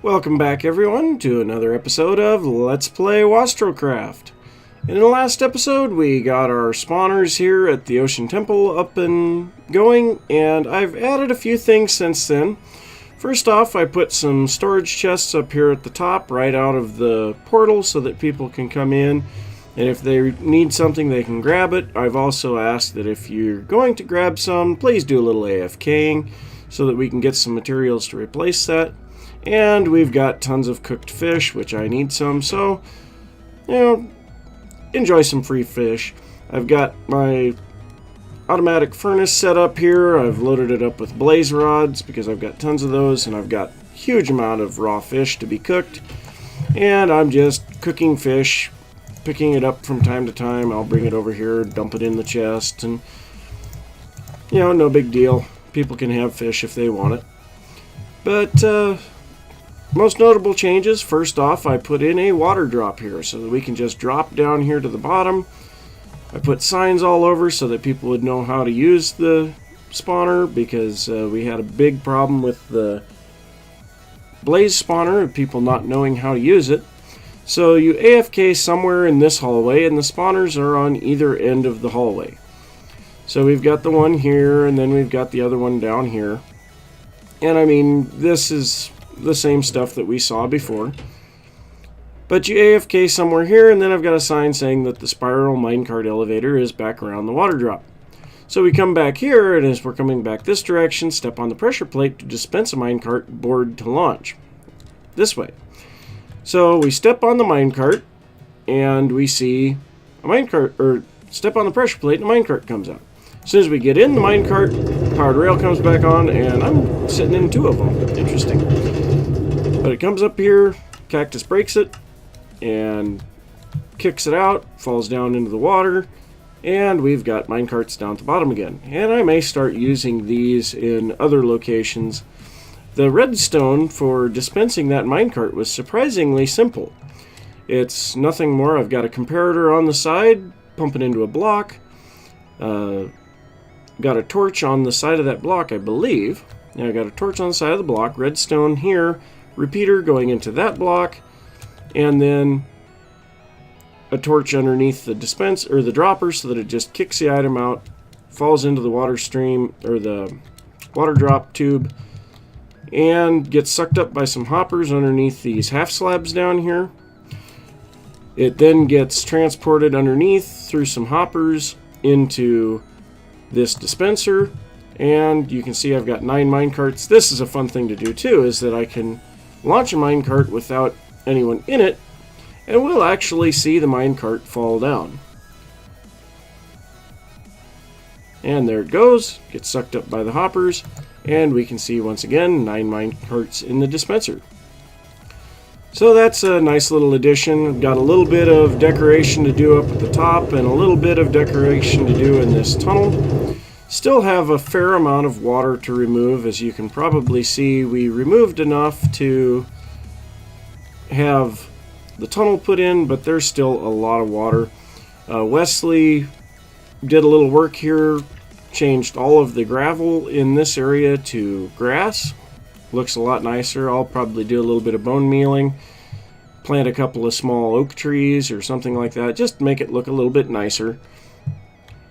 Welcome back everyone to another episode of Let's Play Wostrelcraft. In the last episode we got our spawners here at the Ocean Temple up and going, and I've added a few things since then. First off, I put some storage chests up here at the top right out of the portal so that people can come in, and if they need something they can grab it. I've also asked that if you're going to grab some, please do a little AFKing so that we can get some materials to replace that. And we've got tons of cooked fish, which I need some, so, enjoy some free fish. I've got my automatic furnace set up here. I've loaded it up with blaze rods because I've got tons of those, and I've got a huge amount of raw fish to be cooked. And I'm just cooking fish, picking it up from time to time. I'll bring it over here, dump it in the chest, and, no big deal. People can have fish if they want it. But, most notable changes, first off, I put in a water drop here so that we can just drop down here to the bottom. I put signs all over so that people would know how to use the spawner, because we had a big problem with the blaze spawner of people not knowing how to use it. So you AFK somewhere in this hallway, and the spawners are on either end of the hallway. So we've got the one here, and then we've got the other one down here. And I mean, this is the same stuff that we saw before. But you AFK somewhere here, and then I've got a sign saying that the spiral minecart elevator is back around the water drop. So we come back here, and as we're coming back this direction, step on the pressure plate to dispense a minecart board to launch. This way. So we step on the minecart, and we see a minecart, or step on the pressure plate, and a minecart comes out. As soon as we get in the minecart, powered rail comes back on, and I'm sitting in two of them. Interesting. But it comes up here, Cactus breaks it, and kicks it out, falls down into the water, and we've got minecarts down at the bottom again. And I may start using these in other locations. The redstone for dispensing that minecart was surprisingly simple. It's nothing more. I've got a comparator on the side, pump it into a block. Got a torch on the side of that block, I believe. Yeah, I got a torch on the side of the block, redstone here, repeater going into that block, and then a torch underneath the dispense or the dropper so that it just kicks the item out, falls into the water stream or the water drop tube, and gets sucked up by some hoppers underneath these half slabs down here. It then gets transported underneath through some hoppers into this dispenser, and you can see I've got 9 minecarts. This is a fun thing to do too, is that I can launch a minecart without anyone in it, and we'll actually see the minecart fall down. And there it goes, gets sucked up by the hoppers, and we can see once again 9 minecarts in the dispenser. So that's a nice little addition. I've got a little bit of decoration to do up at the top and a little bit of decoration to do in this tunnel. Still have a fair amount of water to remove. As you can probably see, we removed enough to have the tunnel put in, but there's still a lot of water. Wesley did a little work here, changed all of the gravel in this area to grass. Looks a lot nicer. I'll probably do a little bit of bone mealing, plant a couple of small oak trees or something like that, just to make it look a little bit nicer.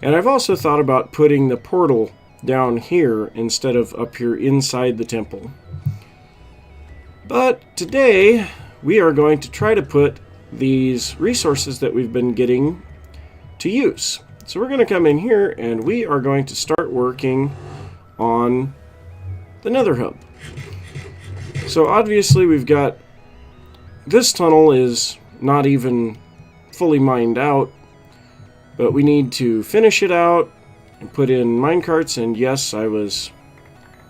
And I've also thought about putting the portal down here instead of up here inside the temple. But today we are going to try to put these resources that we've been getting to use. So we're going to come in here and we are going to start working on the Nether Hub. So obviously we've got, this tunnel is not even fully mined out, but we need to finish it out and put in minecarts. And yes, I was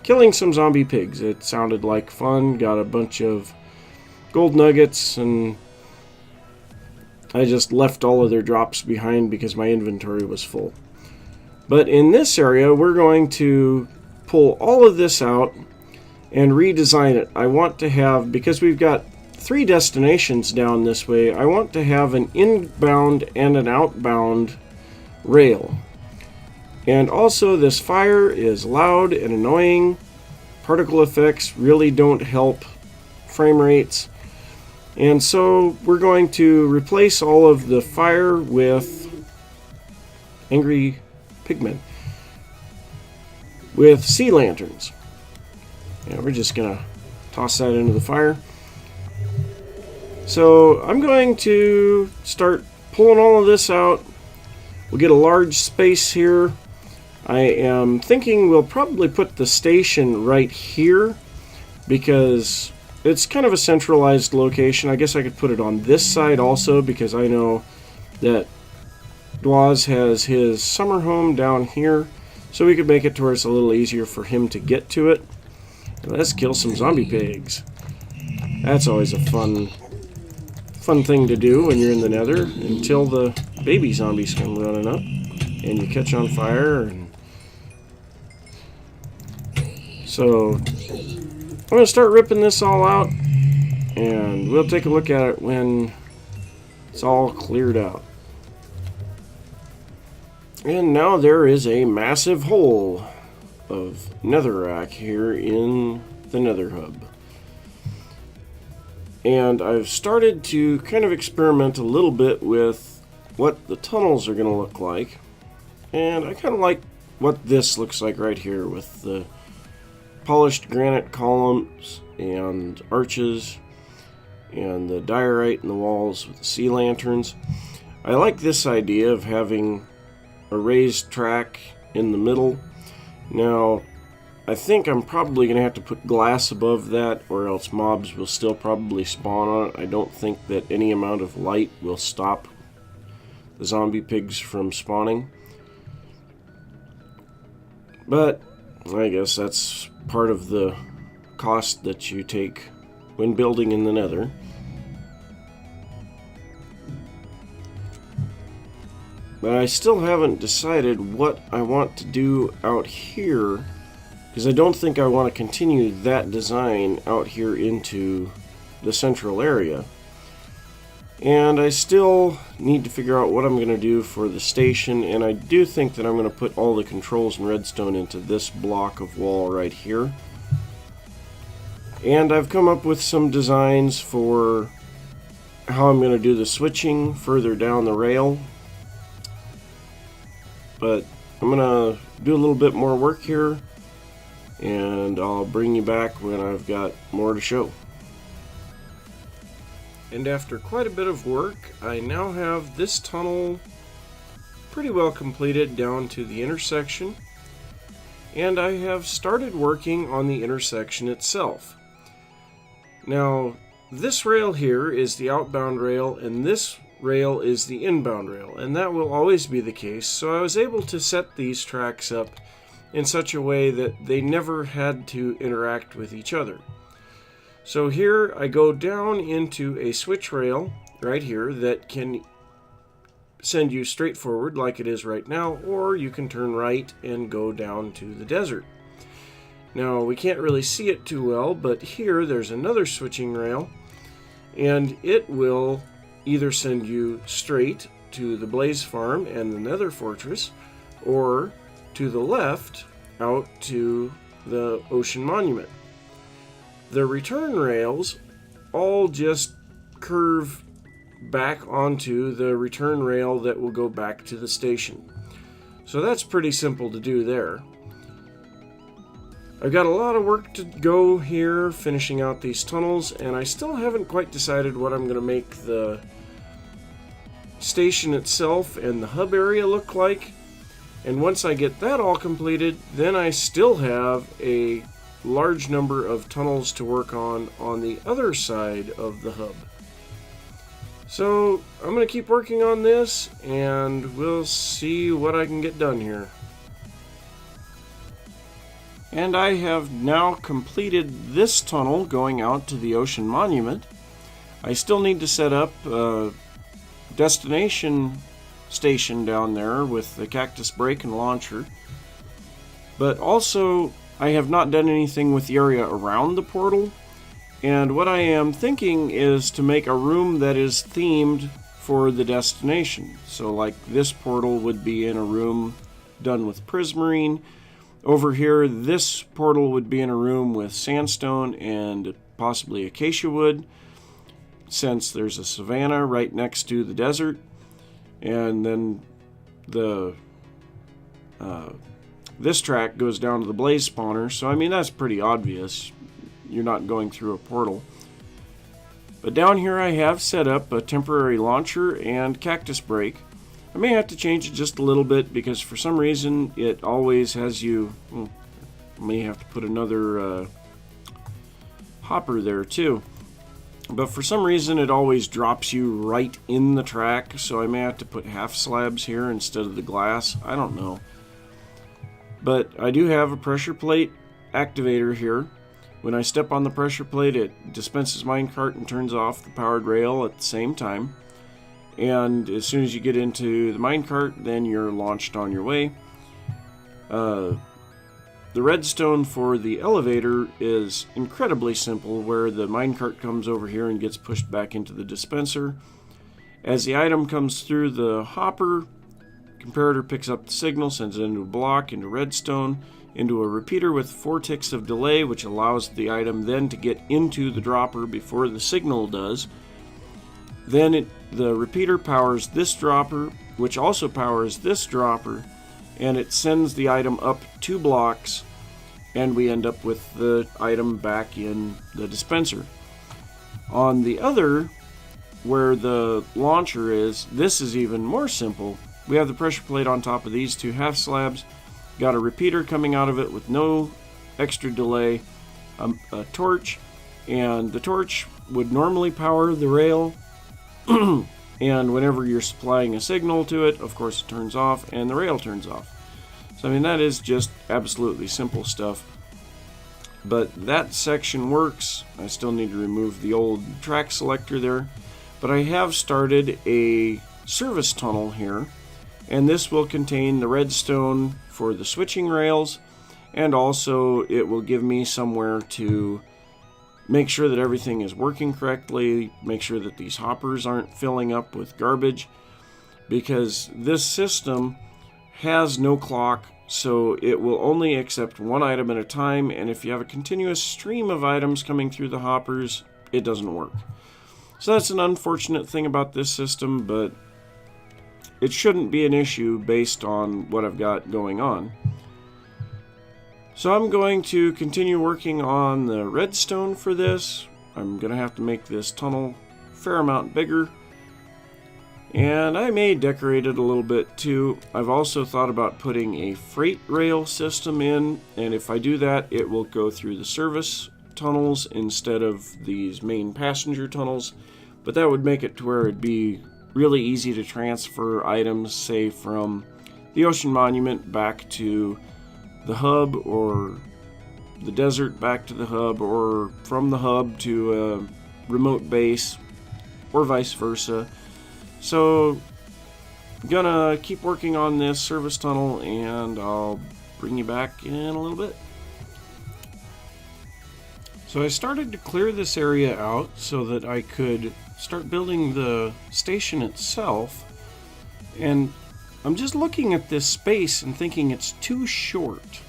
killing some zombie pigs. It sounded like fun. Got a bunch of gold nuggets, and I just left all of their drops behind because my inventory was full. But in this area, we're going to pull all of this out and redesign it. I want to have, because we've got 3 destinations down this way, I want to have an inbound and an outbound rail. And also, this fire is loud and annoying. Particle effects really don't help frame rates. And so we're going to replace all of the fire with angry pigmen, with sea lanterns. And we're just going to toss that into the fire. So I'm going to start pulling all of this out. We'll get a large space here. I am thinking we'll probably put the station right here because it's kind of a centralized location. I guess I could put it on this side also because I know that Dwaz has his summer home down here, so we could make it to where it's a little easier for him to get to it. Let's kill some zombie pigs. That's always a fun thing to do when you're in the Nether until the baby zombies come running up and you catch on fire. And so I'm going to start ripping this all out, and we'll take a look at it when it's all cleared out. And now there is a massive hole of netherrack here in the Nether Hub. And I've started to kind of experiment a little bit with what the tunnels are going to look like. And I kind of like what this looks like right here with the polished granite columns and arches and the diorite in the walls with the sea lanterns. I like this idea of having a raised track in the middle. Now, I think I'm probably going to have to put glass above that, or else mobs will still probably spawn on it. I don't think that any amount of light will stop the zombie pigs from spawning. But I guess that's part of the cost that you take when building in the Nether. But I still haven't decided what I want to do out here, because I don't think I want to continue that design out here into the central area. And I still need to figure out what I'm going to do for the station, and I do think that I'm going to put all the controls and redstone into this block of wall right here. And I've come up with some designs for how I'm going to do the switching further down the rail. But I'm going to do a little bit more work here, and I'll bring you back when I've got more to show. And after quite a bit of work, I now have this tunnel pretty well completed down to the intersection, and I have started working on the intersection itself. Now, this rail here is the outbound rail, and this rail is the inbound rail, and that will always be the case. So I was able to set these tracks up in such a way that they never had to interact with each other. So here I go down into a switch rail right here that can send you straight forward like it is right now, or you can turn right and go down to the desert. Now we can't really see it too well, but here there's another switching rail, and it will either send you straight to the Blaze Farm and the Nether Fortress, or to the left out to the Ocean Monument. The return rails all just curve back onto the return rail that will go back to the station. So that's pretty simple to do there. I've got a lot of work to go here finishing out these tunnels, and I still haven't quite decided what I'm going to make the station itself and the hub area look like. And once I get that all completed, then I still have a large number of tunnels to work on the other side of the hub. So I'm going to keep working on this, and we'll see what I can get done here. And I have now completed this tunnel going out to the Ocean Monument. I still need to set up a destination station down there with the cactus break and launcher. But also, I have not done anything with the area around the portal. And what I am thinking is to make a room that is themed for the destination. So like this portal would be in a room done with prismarine, Over here, this portal would be in a room with sandstone and possibly acacia wood, since there's a savanna right next to the desert. And then the this track goes down to the blaze spawner, so I mean that's pretty obvious. You're not going through a portal. But down here I have set up a temporary launcher and cactus break. I may have to change it just a little bit because for some reason it always has you... I may have to put another hopper there too. But for some reason it always drops you right in the track, so I may have to put half slabs here instead of the glass. I don't know. But I do have a pressure plate activator here. When I step on the pressure plate, it dispenses minecart and turns off the powered rail at the same time. And as soon as you get into the minecart, then you're launched on your way. The redstone for the elevator is incredibly simple, where the minecart comes over here and gets pushed back into the dispenser. As the item comes through the hopper, comparator picks up the signal, sends it into a block, into redstone, into a repeater with 4 ticks of delay, which allows the item then to get into the dropper before the signal does. Then the repeater powers this dropper, which also powers this dropper, and it sends the item up 2 blocks, and we end up with the item back in the dispenser. On the other, where the launcher is, this is even more simple. We have the pressure plate on top of these 2 half slabs, got a repeater coming out of it with no extra delay, a torch, and the torch would normally power the rail, and whenever you're supplying a signal to it, of course it turns off and the rail turns off. So I mean, that is just absolutely simple stuff. But that section works. I still need to remove the old track selector there, but I have started a service tunnel here, and this will contain the redstone for the switching rails, and also it will give me somewhere to make sure that everything is working correctly, make sure that these hoppers aren't filling up with garbage, because this system has no clock, so it will only accept one item at a time, and if you have a continuous stream of items coming through the hoppers, it doesn't work. So that's an unfortunate thing about this system, but it shouldn't be an issue based on what I've got going on. So I'm going to continue working on the redstone for this. I'm going to have to make this tunnel a fair amount bigger. And I may decorate it a little bit too. I've also thought about putting a freight rail system in, and if I do that, it will go through the service tunnels instead of these main passenger tunnels. But that would make it to where it'd be really easy to transfer items, say from the Ocean Monument back to the hub, or the desert back to the hub, or from the hub to a remote base, or vice versa. So I'm gonna keep working on this service tunnel, and I'll bring you back in a little bit. So I started to clear this area out so that I could start building the station itself, and I'm just looking at this space and thinking it's too short.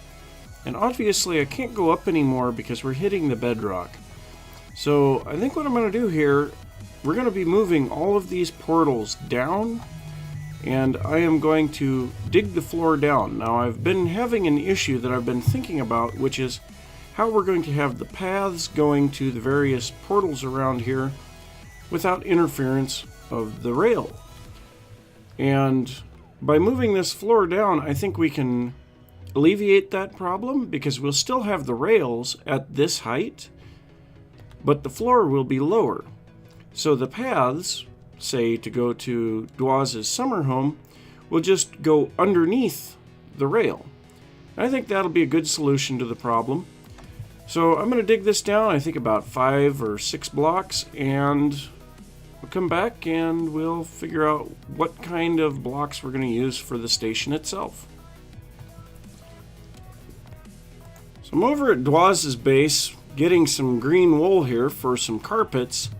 And obviously I can't go up anymore because we're hitting the bedrock. So I think what I'm going to do here, we're going to be moving all of these portals down, and I am going to dig the floor down. Now I've been having an issue that I've been thinking about, which is how we're going to have the paths going to the various portals around here without interference of the rail. And by moving this floor down, I think we can alleviate that problem, because we'll still have the rails at this height, but the floor will be lower. So the paths, say to go to Dwaz's summer home, will just go underneath the rail. I think that'll be a good solution to the problem. So I'm going to dig this down, I think about 5 or 6 blocks, and we'll come back and we'll figure out what kind of blocks we're going to use for the station itself. So I'm over at Dwaz's base getting some green wool here for some carpets,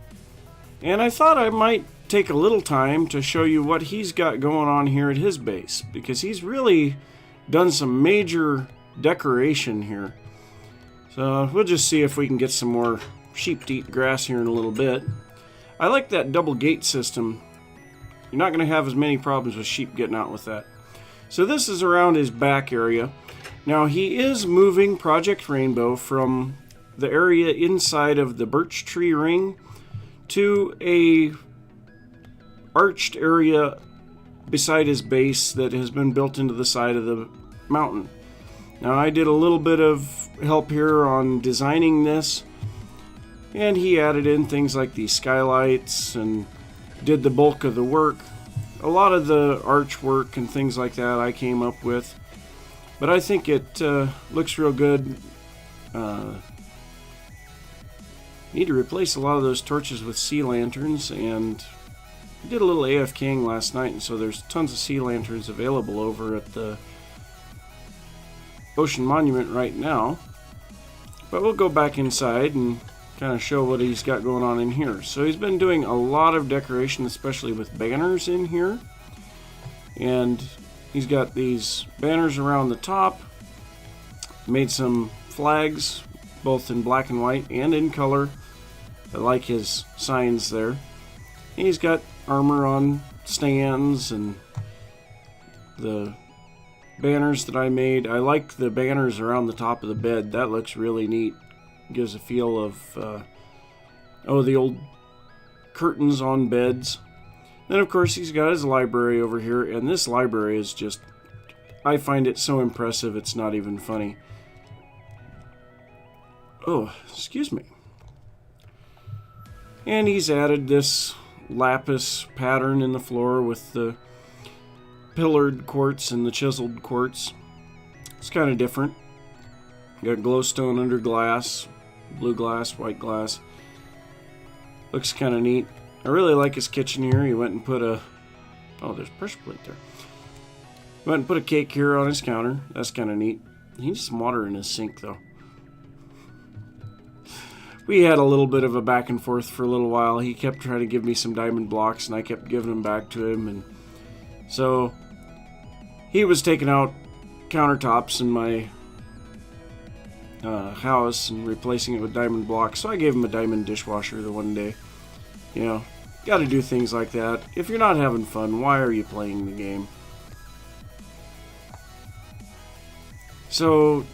and I thought I might take a little time to show you what he's got going on here at his base, because he's really done some major decoration here. So we'll just see if we can get some more sheep to eat grass here in a little bit. I like that double gate system. You're not going to have as many problems with sheep getting out with that. So this is around his back area. Now he is moving Project Rainbow from the area inside of the birch tree ring to a arched area beside his base that has been built into the side of the mountain. Now I did a little bit of help here on designing this, and he added in things like these skylights and did the bulk of the work. A lot of the arch work and things like that I came up with, but I think it looks real good. Need to replace a lot of those torches with sea lanterns, and I did a little AFKing last night, and so there's tons of sea lanterns available over at the Ocean Monument right now. But we'll go back inside and kind of show what he's got going on in here. So he's been doing a lot of decoration, especially with banners in here. And he's got these banners around the top. Made some flags, both in black and white and in color. I like his signs there. And he's got armor on stands and the banners that I made. I like the banners around the top of the bed. That looks really neat. Gives a feel of the old curtains on beds. Then of course he's got his library over here, and this library is just, I find it so impressive it's not even funny. Oh, excuse me. And he's added this lapis pattern in the floor with the pillared quartz and the chiseled quartz. It's kind of different. Got glowstone under glass, blue glass, white glass. Looks kind of neat. I really like his kitchen here. He went and put a... Oh, there's a pressure plate there. Went and put a cake here on his counter. That's kind of neat. He needs some water in his sink, though. We had a little bit of a back and forth for a little while. He kept trying to give me some diamond blocks, and I kept giving them back to him. And so he was taking out countertops in my house and replacing it with diamond blocks. So I gave him a diamond dishwasher the one day. You know, got to do things like that. If you're not having fun, why are you playing the game? So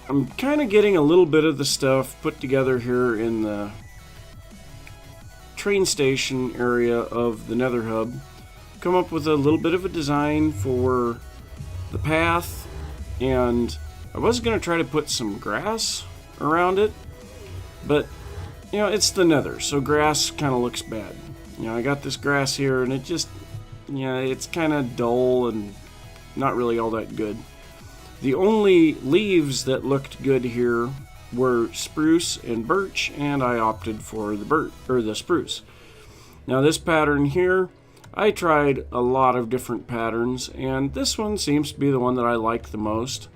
I'm kind of getting a little bit of the stuff put together here in the train station area of the Nether Hub. Come up with a little bit of a design for the path, and I was going to try to put some grass around it, but you know, it's the Nether, so grass kind of looks bad. You know, I got this grass here, and it just, you know, it's kind of dull and not really all that good. The only leaves that looked good here were spruce and birch, and I opted for the spruce. Now this pattern here, I tried a lot of different patterns, and this one seems to be the one that I like the most.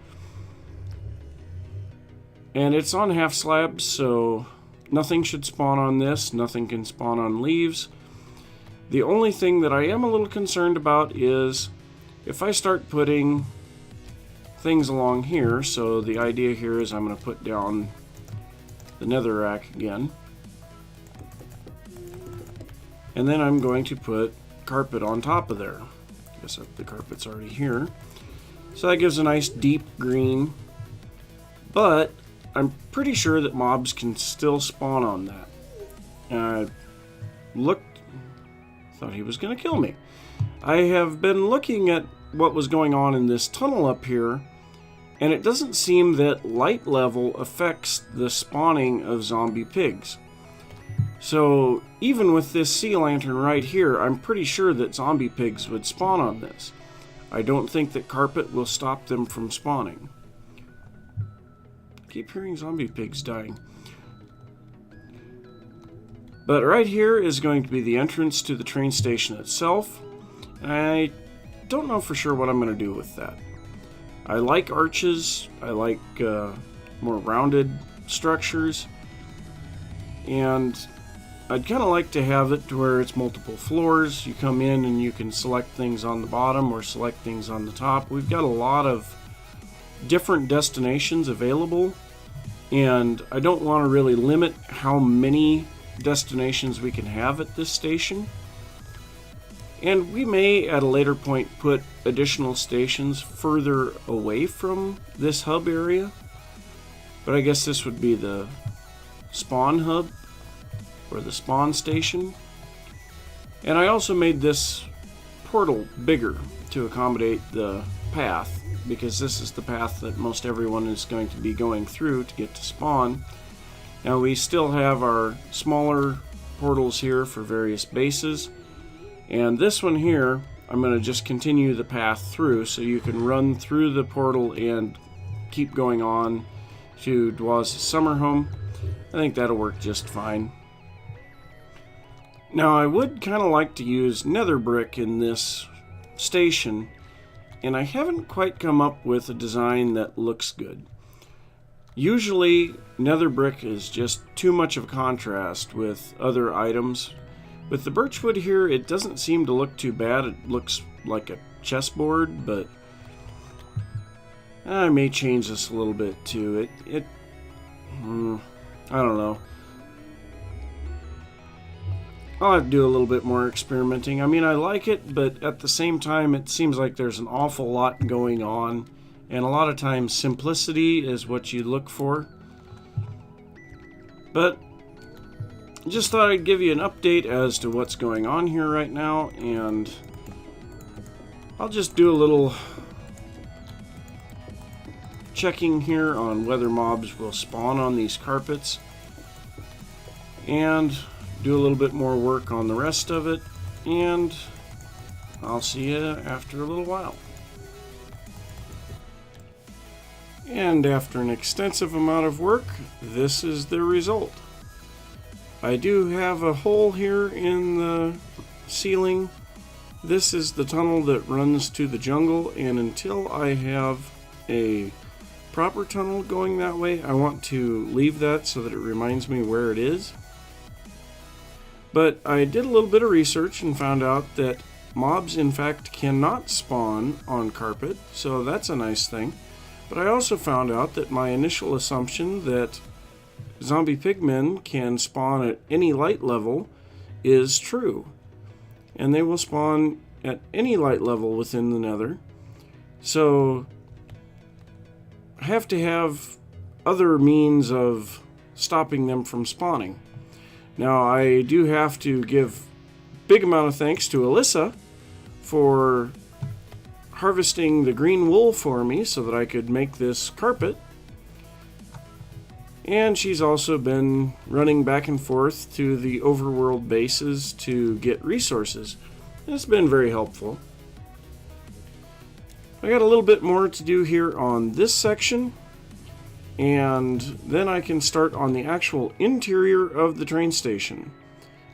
And it's on half slabs, so nothing should spawn on this. Nothing can spawn on leaves. The only thing that I am a little concerned about is if I start putting things along here. So the idea here is I'm going to put down the nether rack again. And then I'm going to put carpet on top of there. I guess the carpet's already here. So that gives a nice deep green. But I'm pretty sure that mobs can still spawn on that. I thought he was going to kill me. I have been looking at what was going on in this tunnel up here, and it doesn't seem that light level affects the spawning of zombie pigs. So even with this sea lantern right here, I'm pretty sure that zombie pigs would spawn on this. I don't think that carpet will stop them from spawning. Keep hearing zombie pigs dying. But right here is going to be the entrance to the train station itself. And I don't know for sure what I'm going to do with that. I like arches. I like more rounded structures. And I'd kind of like to have it to where it's multiple floors. You come in and you can select things on the bottom or select things on the top. We've got a lot of different destinations available, and I don't want to really limit how many destinations we can have at this station. And we may at a later point put additional stations further away from this hub area, but I guess this would be the spawn hub or the spawn station. And I also made this portal bigger to accommodate the path, because this is the path that most everyone is going to be going through to get to spawn. Now we still have our smaller portals here for various bases, and this one here I'm going to just continue the path through so you can run through the portal and keep going on to Dwaz's summer home. I think that'll work just fine. Now I would kind of like to use nether brick in this station, and I haven't quite come up with a design that looks good. Usually nether brick is just too much of a contrast with other items. With the birchwood here, it doesn't seem to look too bad. It looks like a chessboard, but I may change this a little bit too. I don't know. I'll have to do a little bit more experimenting. I mean, I like it, but at the same time, it seems like there's an awful lot going on, and a lot of times simplicity is what you look for. But just thought I'd give you an update as to what's going on here right now, and I'll just do a little checking here on whether mobs will spawn on these carpets, and do a little bit more work on the rest of it, and I'll see you after a little while. And after an extensive amount of work, this is the result. I do have a hole here in the ceiling. This is the tunnel that runs to the jungle, and until I have a proper tunnel going that way, I want to leave that so that it reminds me where it is. But I did a little bit of research and found out that mobs in fact cannot spawn on carpet, so that's a nice thing. But I also found out that my initial assumption that zombie pigmen can spawn at any light level is true. And they will spawn at any light level within the nether. So I have to have other means of stopping them from spawning. Now, I do have to give a big amount of thanks to Alyssa for harvesting the green wool for me so that I could make this carpet. And she's also been running back and forth to the overworld bases to get resources. It's been very helpful. I got a little bit more to do here on this section, and then I can start on the actual interior of the train station.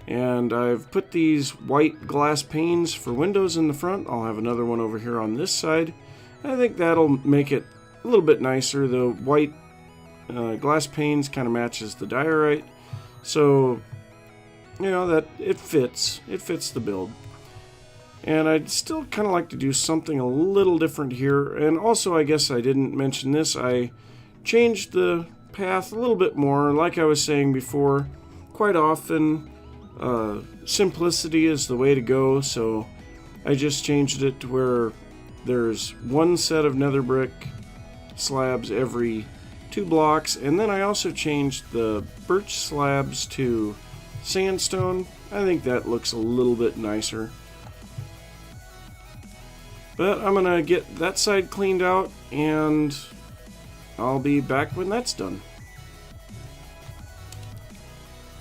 And I've put these white glass panes for windows in the front. I'll have another one over here on this side. I think that'll make it a little bit nicer. The white glass panes kind of matches the diorite, so you know that it fits the build. And I'd still kind of like to do something a little different here. And also, I guess I didn't mention this, I changed the path a little bit more. Like I was saying before, quite often simplicity is the way to go, so I just changed it to where there's one set of nether brick slabs every 2 blocks, and then I also changed the birch slabs to sandstone. I think that looks a little bit nicer. But I'm gonna get that side cleaned out, and I'll be back when that's done.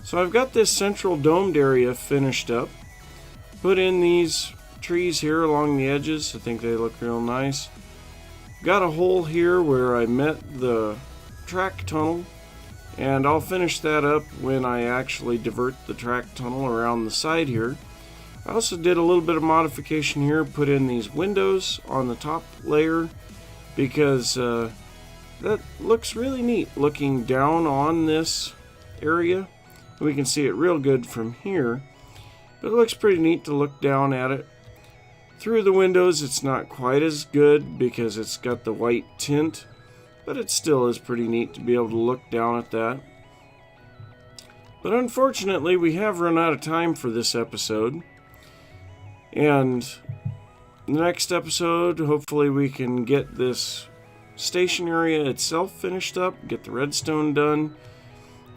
So I've got this central domed area finished up. Put in these trees here along the edges. I think they look real nice. Got a hole here where I met the track tunnel, and I'll finish that up when I actually divert the track tunnel around the side here. I also did a little bit of modification here, put in these windows on the top layer, because that looks really neat looking down on this area. We can see it real good from here, but it looks pretty neat to look down at it. Through the windows it's not quite as good because it's got the white tint, but it still is pretty neat to be able to look down at that. But unfortunately, we have run out of time for this episode. And the next episode, hopefully we can get this station area itself finished up, get the redstone done,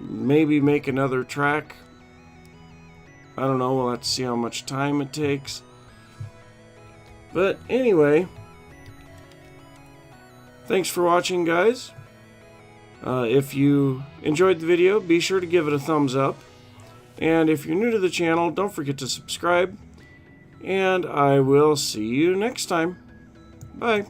maybe make another track. I don't know, we'll have to see how much time it takes. But anyway, thanks for watching, guys. If you enjoyed the video, be sure to give it a thumbs up. And if you're new to the channel, don't forget to subscribe. And I will see you next time. Bye.